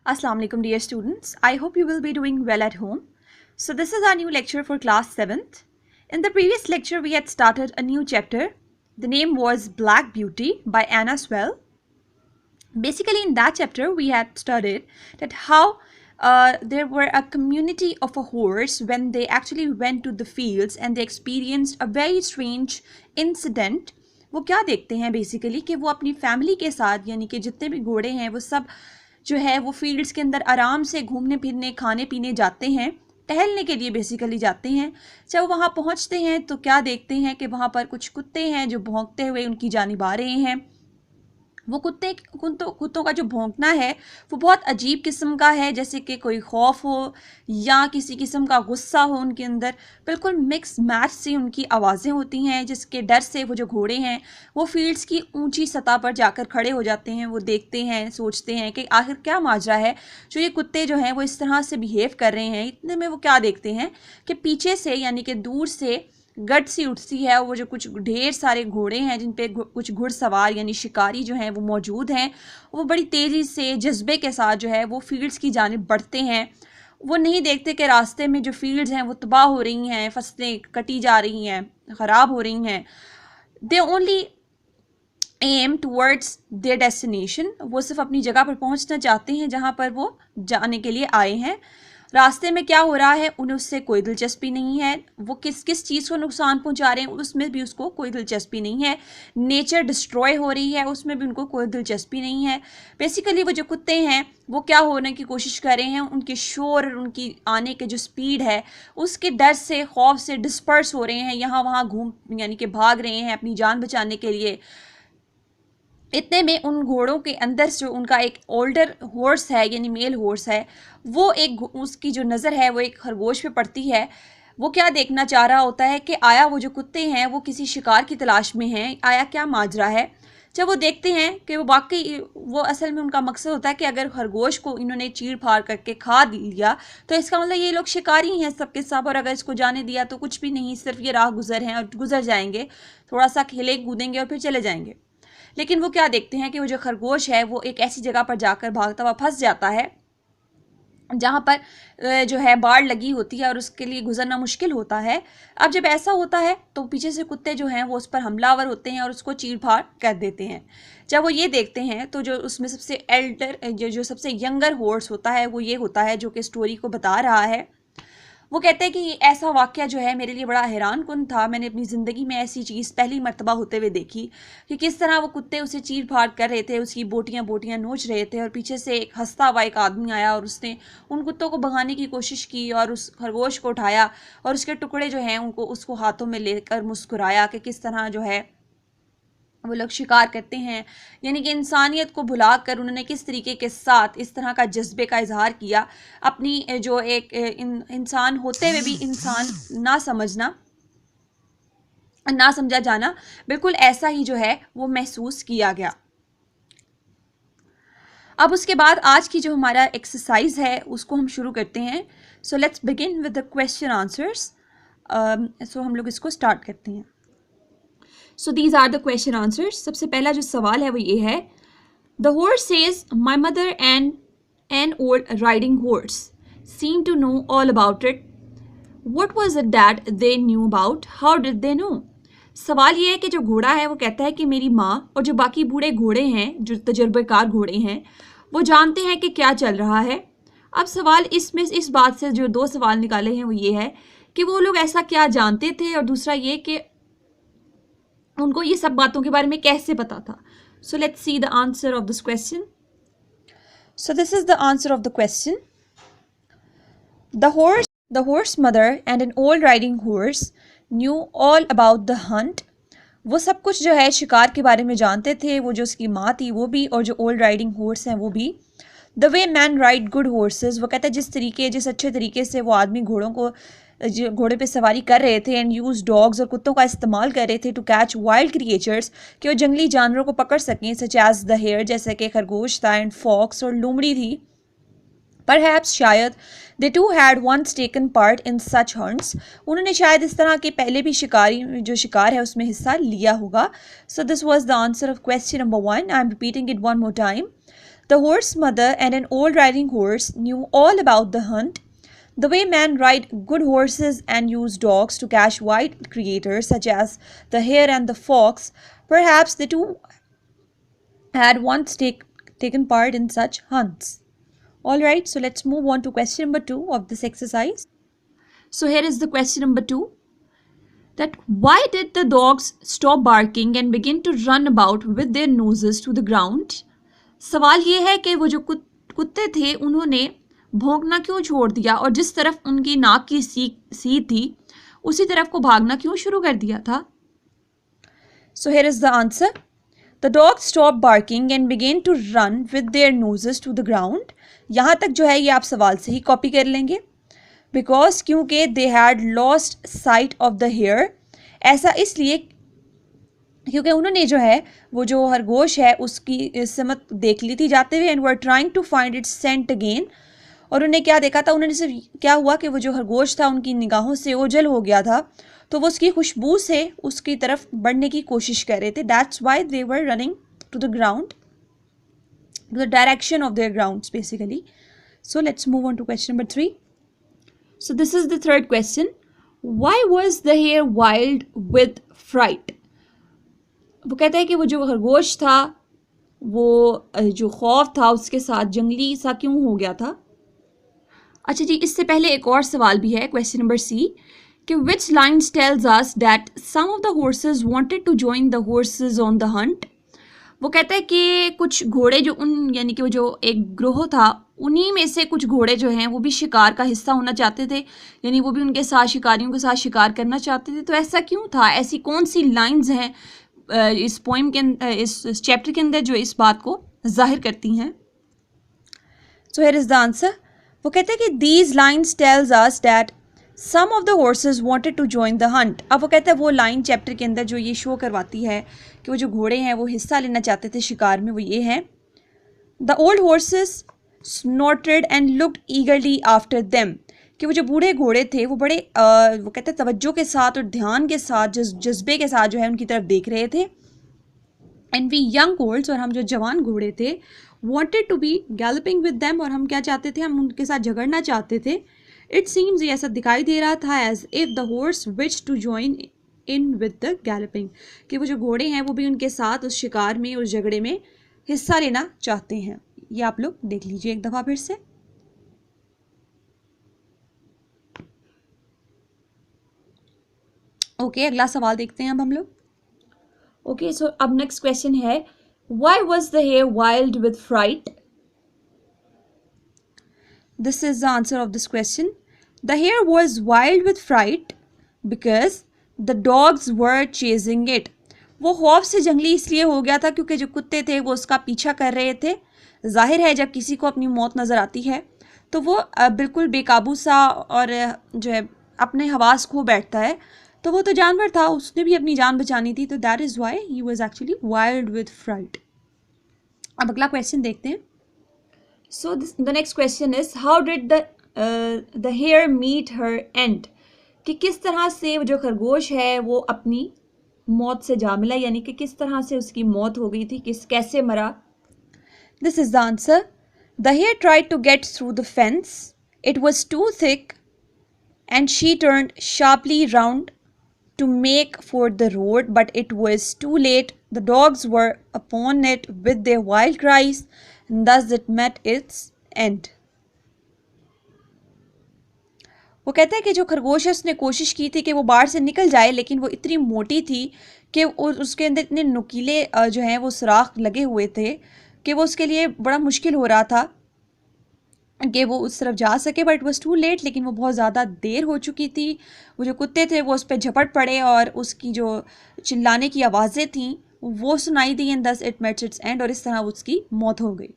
Assalamu alaikum dear students. I hope you will be doing well at home. So this is our new lecture for class 7th. In the previous lecture we had started a new chapter. The name was Black Beauty by Anna Swell. Basically in that chapter we had studied that how there were a community of a horse when they actually went to the fields and they experienced a very strange incident. वो क्या देखते हैं basically कि वो अपनी family के साथ यानी कि जितने भी घोड़े हैं वो सब जो है वो फील्ड्स के अंदर आराम से घूमने फिरने खाने पीने जाते हैं, टहलने के लिए बेसिकली जाते हैं। जब वहाँ पहुँचते हैं तो क्या देखते हैं कि वहाँ पर कुछ कुत्ते हैं जो भौंकते हुए उनकी जानिब आ रहे हैं। वो कुत्तों का जो भौंकना है वो बहुत अजीब किस्म का है, जैसे कि कोई खौफ हो या किसी किस्म का गुस्सा हो उनके अंदर। बिल्कुल मिक्स मैच सी उनकी आवाज़ें होती हैं, जिसके डर से वो जो घोड़े हैं वो फील्ड्स की ऊंची सतह पर जाकर खड़े हो जाते हैं। वो देखते हैं, सोचते हैं कि आखिर क्या माजरा है जो ये कुत्ते जो हैं वो इस तरह से बिहेव कर रहे हैं। इतने में वो क्या देखते हैं कि पीछे से यानी कि दूर से गट सी उठती है। वो जो कुछ ढेर सारे घोड़े हैं जिन पे कुछ घुड़सवार यानी शिकारी जो हैं वो मौजूद हैं, वो बड़ी तेज़ी से जज्बे के साथ जो है वो फील्ड्स की जानिब बढ़ते हैं। वो नहीं देखते कि रास्ते में जो फील्ड्स हैं वो तबाह हो रही हैं, फसलें कटी जा रही हैं, ख़राब हो रही हैं। They only aim towards their destination. वो सिर्फ अपनी जगह पर पहुंचना चाहते हैं जहां पर वो जाने के लिए आए हैं। रास्ते में क्या हो रहा है उन्हें उससे कोई दिलचस्पी नहीं है। वो किस किस चीज़ को नुकसान पहुंचा रहे हैं उसमें भी उसको कोई दिलचस्पी नहीं है। नेचर डिस्ट्रॉय हो रही है उसमें भी उनको कोई दिलचस्पी नहीं है। बेसिकली वो जो कुत्ते हैं वो क्या होने की कोशिश कर रहे हैं, उनके शोर और उनकी आने के जो स्पीड है उसके डर से, खौफ से डिस्पर्स हो रहे हैं, यहाँ वहाँ घूम यानी कि भाग रहे हैं अपनी जान बचाने के लिए। इतने में उन घोड़ों के अंदर जो उनका एक ओल्डर हॉर्स है यानी मेल हॉर्स है, वो एक उसकी जो नज़र है वो एक खरगोश पे पड़ती है। वो क्या देखना चाह रहा होता है कि आया वो जो कुत्ते हैं वो किसी शिकार की तलाश में हैं, आया क्या माजरा है। जब वो देखते हैं कि वो वाकई वो असल में उनका मकसद होता है कि अगर खरगोश को इन्होंने चीर फाड़ करके खा लिया तो इसका मतलब ये लोग शिकारी हैं सबके सब, और अगर इसको जाने दिया तो कुछ भी नहीं, सिर्फ ये राह गुजर हैं और गुजर जाएंगे, थोड़ा सा खेले कूदेंगे और फिर चले जाएंगे। लेकिन वो क्या देखते हैं कि वो जो खरगोश है वो एक ऐसी जगह पर जाकर भागता हुआ फंस जाता है जहाँ पर जो है बाड़ लगी होती है और उसके लिए गुजरना मुश्किल होता है। अब जब ऐसा होता है तो पीछे से कुत्ते जो हैं वो उस पर हमलावर होते हैं और उसको चीर फाड़ कर देते हैं। जब वो ये देखते हैं तो जो उसमें सबसे एल्डर जो सबसे यंगर हॉर्स होता है वो ये होता है जो कि स्टोरी को बता रहा है। वो कहते हैं कि ऐसा वाक़या जो है मेरे लिए बड़ा हैरान कुन था। मैंने अपनी ज़िंदगी में ऐसी चीज़ पहली मर्तबा होते हुए देखी कि किस तरह वो कुत्ते उसे चीर फाड़ कर रहे थे, उसकी बोटियां बोटियां नोच रहे थे और पीछे से एक हंसता हुआ एक आदमी आया और उसने उन कुत्तों को भगाने की कोशिश की और उस खरगोश को उठाया और उसके टुकड़े जो हैं उनको उसको हाथों में लेकर मुस्कुराया कि किस तरह जो है वो लोग शिकार करते हैं। यानी कि इंसानियत को भुलाकर उन्होंने किस तरीके के साथ इस तरह का जज्बे का इजहार किया, अपनी जो एक इंसान होते हुए भी इंसान ना समझा जाना, बिल्कुल ऐसा ही जो है वो महसूस किया गया। अब उसके बाद आज की जो हमारा एक्सरसाइज है उसको हम शुरू करते हैं। So let's begin with the question answers. So हम लोग इसको स्टार्ट करते हैं। So these are the question answers. सबसे पहला जो सवाल है वो ये है, the horse says my mother and an old riding horse seem to know all about it, what was it that they knew about, how did they know. सवाल ये है कि जो घोड़ा है वो कहता है कि मेरी माँ और जो बाकी बूढ़े घोड़े हैं जो तजुर्बेकार घोड़े हैं वो जानते हैं कि क्या चल रहा है। अब सवाल इसमें इस बात से जो दो सवाल निकाले हैं वो ये है कि वो लोग ऐसा क्या जानते थे, और दूसरा ये कि उनको ये सब बातों के बारे में कैसे पता था। So let's see the answer of this question. So this is the answer of the question. The horse mother and an old riding horse knew all about the Hunt. वो सब कुछ जो है शिकार के बारे में जानते थे, वो जो उसकी माँ थी वो भी और जो ओल्ड राइडिंग हॉर्स हैं वो भी। The way man ride good horses, वो कहता है जिस अच्छे तरीके से वो आदमी घोड़े पे सवारी कर रहे थे एंड यूज डॉग्स और कुत्तों का इस्तेमाल कर रहे थे टू कैच वाइल्ड क्रिएचर्स, कि वो जंगली जानवरों को पकड़ सकें, सच एज द हेयर, जैसे कि खरगोश था, एंड फॉक्स और लोमड़ी थी। परहैप्स शायद they too had once taken part in such hunts, उन्होंने शायद इस तरह के पहले भी जो शिकार है उसमें हिस्सा लिया होगा। So this was the answer of question number 1। I am repeating it one more time. The horse mother and an old riding horse knew all about the hunt. The way men ride good horses and use dogs to catch wild creatures such as the hare and the fox, perhaps the two had once taken part in such hunts. Alright, so let's move on to question number 2 of this exercise. So here is the question number 2. That why did the dogs stop barking and begin to run about with their noses to the ground? सवाल ये है कि वो जो कुत्ते थे उन्होंने भौंकना क्यों छोड़ दिया और जिस तरफ उनकी नाक की सी थी उसी तरफ को भागना क्यों शुरू कर दिया था? So here is the answer. The dogs stopped barking and began to run with their noses to the ground. यहाँ तक जो है ये आप सवाल से ही कॉपी कर लेंगे. Because क्योंकि they had lost sight of the hare. ऐसा इसलिए क्योंकि उन्होंने जो है वो जो खरगोश है उसकी सिमत देख ली थी जाते हुए and were trying to find its scent again. और उन्हें क्या देखा था, उन्होंने सिर्फ क्या हुआ कि वो जो खरगोश था उनकी निगाहों से ओझल हो गया था तो वो उसकी खुशबू से उसकी तरफ बढ़ने की कोशिश कर रहे थे. That's why they were running to the ground, to the direction of their grounds basically. So let's move on to question number 3. So this is the third question. Why was the hare wild with fright? वो कहता है कि वो जो खरगोश था वो जो खौफ था उसके साथ जंगली सा क्यों हो गया था? अच्छा जी, इससे पहले एक और सवाल भी है, क्वेश्चन नंबर सी, कि which lines tells us that some of the horses wanted to join the horses on the hunt? वो कहता है कि कुछ घोड़े जो यानी कि वो जो एक ग्रोह था उन्हीं में से कुछ घोड़े जो हैं वो भी शिकार का हिस्सा होना चाहते थे, यानी वो भी उनके साथ शिकारियों के साथ शिकार करना चाहते थे. तो ऐसा क्यों था? ऐसी कौन सी लाइंस हैं इस पोइम के इस चैप्टर के अंदर जो इस बात को जाहिर करती हैं? So here is the answer. वो कहते हैं कि these lines tells us that some of the horses wanted to join the hunt. अब वो कहते हैं वो लाइन चैप्टर के अंदर जो ये शो करवाती है कि वो जो घोड़े हैं वो हिस्सा लेना चाहते थे शिकार में, वो ये हैं. The old horses स्नॉटेड and looked ईगरली after them. कि वो जो बूढ़े घोड़े थे वो बड़े वो कहते हैं तवज्जो के साथ और ध्यान के साथ जज्बे के साथ जो है उनकी तरफ देख रहे थे. एंड वी यंग होल्ड्स, और हम जो जवान घोड़े थे, wanted to be galloping with them, और हम क्या चाहते थे, हम उनके साथ झगड़ना चाहते थे. It seems ये ऐसा दिखाई दे रहा था as if the horse wished to join in with the galloping, कि वो जो घोड़े हैं वो भी उनके साथ उस शिकार में उस झगड़े में हिस्सा लेना चाहते हैं. ये आप लोग देख लीजिए एक दफ़ा फिर से. ओके, अगला सवाल देखते हैं अब हम लोग. ओके, सो अब नेक्स्ट क्वेश्चन है, why was the hare wild with fright? This is the answer of this question. The hare was wild with fright because the dogs were chasing it. वो खौफ से जंगली इसलिए हो गया था क्योंकि जो कुत्ते थे वो उसका पीछा कर रहे थे. जाहिर है जब किसी को अपनी मौत नज़र आती है तो वो बिल्कुल बेकाबू सा और जो है अपने हवास खो बैठता है. तो वो तो जानवर था, उसने भी अपनी जान बचानी थी, तो that is why he was actually wild with fright. अब अगला क्वेश्चन देखते हैं. So the next question is, how did the hare meet her end? कि किस तरह से वो जो खरगोश है वो अपनी मौत से जा मिला, यानी कि किस तरह से उसकी मौत हो गई थी, कैसे मरा? This is the answer. The hare tried to get through the fence. It was too thick and she turned sharply round to make for the road, but it was too late. The dogs were upon it with their wild cries, and thus it met its end. वो कहते हैं कि जो खरगोश है उसने कोशिश की थी कि वो बाढ़ से निकल जाए, लेकिन वो इतनी मोटी थी कि उसके अंदर इतने नुकीले जो हैं वो सुराख लगे हुए थे कि वो उसके लिए बड़ा मुश्किल हो रहा था कि वो उस तरफ जा सके. But it was too late, लेकिन वो बहुत ज़्यादा देर हो चुकी थी. वो जो कुत्ते थे वो उस पर झपट पड़े और उसकी जो चिल्लाने की आवाज़ें थीं वो सुनाई दी. And thus it met its end, और इस तरह उसकी मौत हो गई.